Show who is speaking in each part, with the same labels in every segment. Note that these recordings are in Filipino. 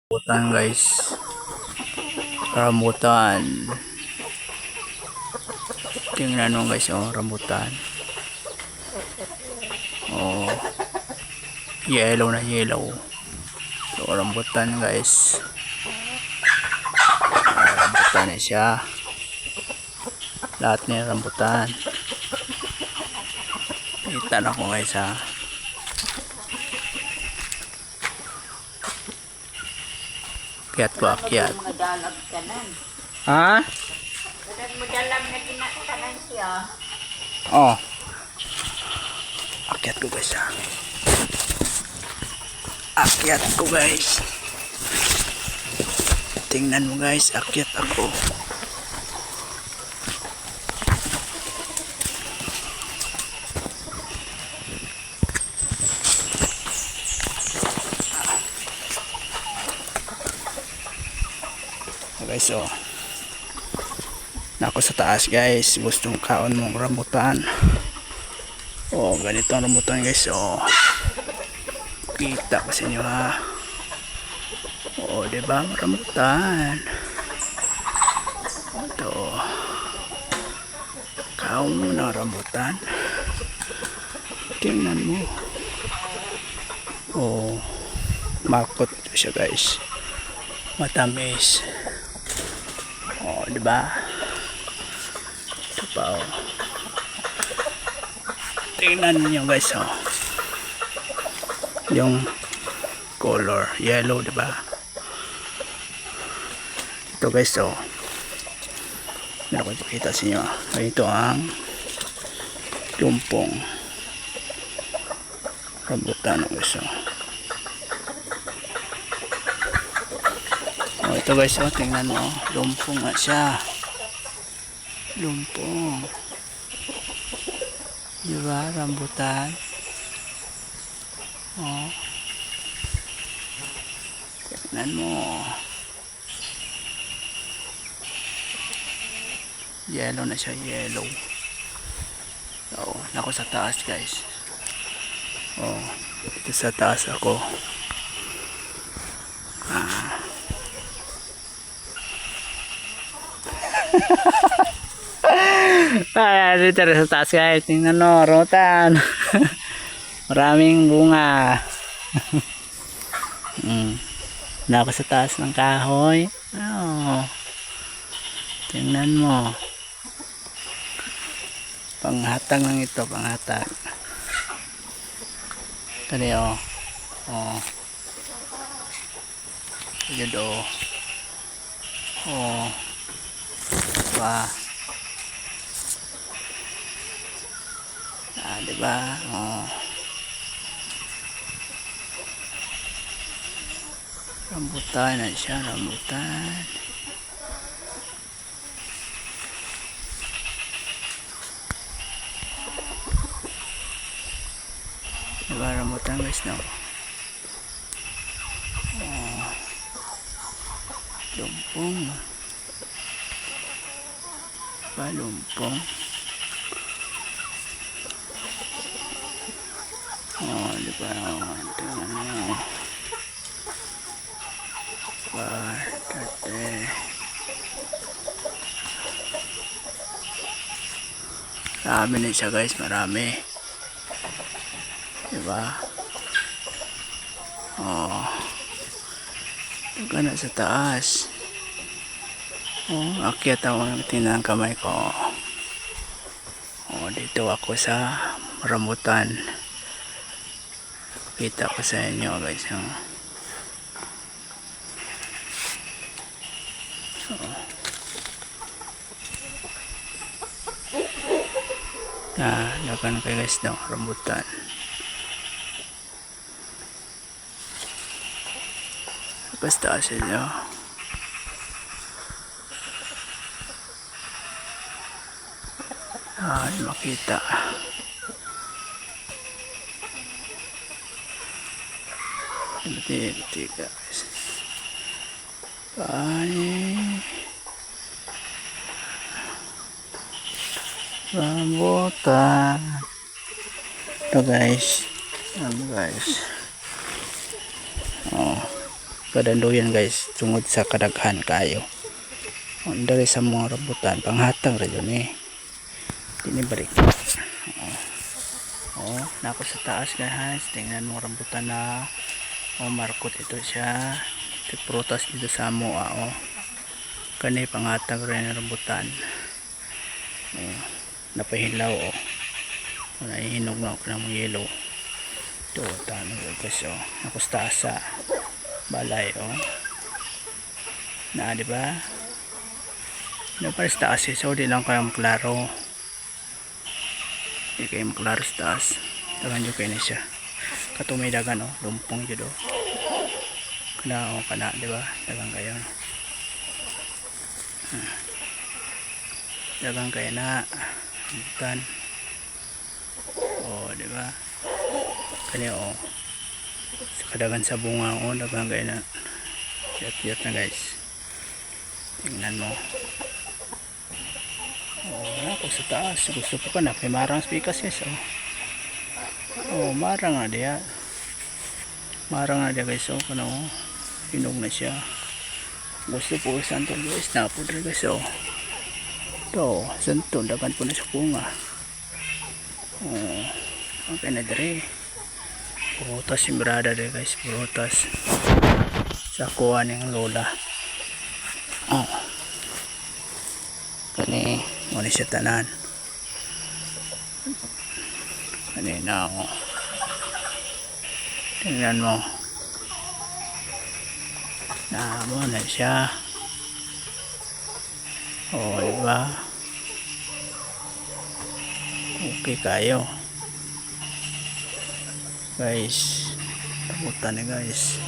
Speaker 1: Rambutan guys. Rambutan. Tingnan mo guys, oh, rambutan. Oh. Yellow na yellow. So rambutan guys. Rambutan na siya. Lahat niya rambutan. Kita na ko guys ha. Akyat ko, akyat.
Speaker 2: Madalag ka na.
Speaker 1: Ha?
Speaker 2: Madalag na kinakanan siya.
Speaker 1: Oh. Akyat ko guys ha. Akyat ko guys. Tingnan mo guys, akyat ako. Guys, oh. Nako sa taas guys, gustong kaon mong rambutan. Oh, ganito ang rambutan guys, oh. Kita ko sa inyo ha. Oh, diba rambutan? Ito. Kaon mo na rambutan. Tingnan mo. Oh, makot siya guys. Matamis. Oh, di ba? Ito pa, oh. Tingnan niyo guys, oh. Yung color yellow, di ba? Ito guys, oh. Meron ko ipakita sa inyo. Ito ang lumpong rambutan guys, oh. Oh, ito guys, oh, tingnan mo, lumpong nga siya. Lumpong. Diba, rambutan? Oh. Tingnan mo. Yellow na siya, yellow. Oh, nako sa taas guys. Oh, ito sa taas ako. Dito sa taas guys, tingnan mo, rambutan. Maraming bunga. Na ako sa taas ng kahoy. Oh. Tingnan mo. Panghatag lang ito, panghatag. Kani oh. Oh. Yun oh. Oh. Diba? Ah, diba? Oh. Rambutan na siya, rambutan. Diba rambutan guys, no? Oh. Lumpong. Diba lumpong? Oh, diba? Tingnan mo. Tate. Marami na siya guys, marami. Diba? Oh. Ito na sa taas. Oh, akyat ako, tingnan ang kamay ko. Oh, dito ako sa rambutan. Kita ko sa inyo guys. Oh. Lakan kayo guys ng rambutan. Basta sila. Ay, makita. Buti guys. Ay. Rambutan. Ito guys. Oh. kadanduyan guys tungod sa kadaghan kayo. Dari sa mga rambutan panghatang ra yun eh. Dini balik. Oh, nako sa taas guys. Tingnan mo rambutan na. Oh, markot ito siya. Ito prutas dito sa mo oh. Kani panghatang rin ng rambutan. Oh, napahilaw oh. Nahihinog na ako ng yellow. Ito, tanong guys oh. Nako sa taas sa balay oh. Na, di ba? Na para sa taas so di lang kayo maklaro. Di kayo maklaro sa taas. Tagan nyo kayo na siya. Katumay dagan oh. Lumpong yun oh. Kana oh kana di ba? Dagan kayo no. Dagan kayo na. Butan. Oh di ba? Kani oh. Sa kadagan sa bunga oh. Dagan kayo na. Yat na guys. Tingnan mo. Oh, ako sa taas. Gusto ko ka na. May marang spikas guys. Oh, marang na diya. Marang na diya guys. Oh, kano. Pinog na siya. Gusto po santol guys. Napudra guys. Oh. Ito. Santol. Dagan po na sa bunga. Oh. Okay na dire. Purutas yung brada dire guys. Purutas. Sa kuha ng lola. Oh. Kani, muna siya tanan. Kanina ako. Tingnan mo. Naamo na siya. O, diba? Okay kayo. Guys. Tabutan na guys.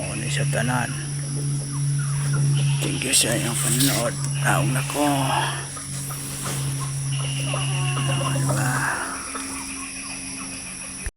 Speaker 1: O, na siya tanan. Thank you sa inyong panonood. Naong na ko.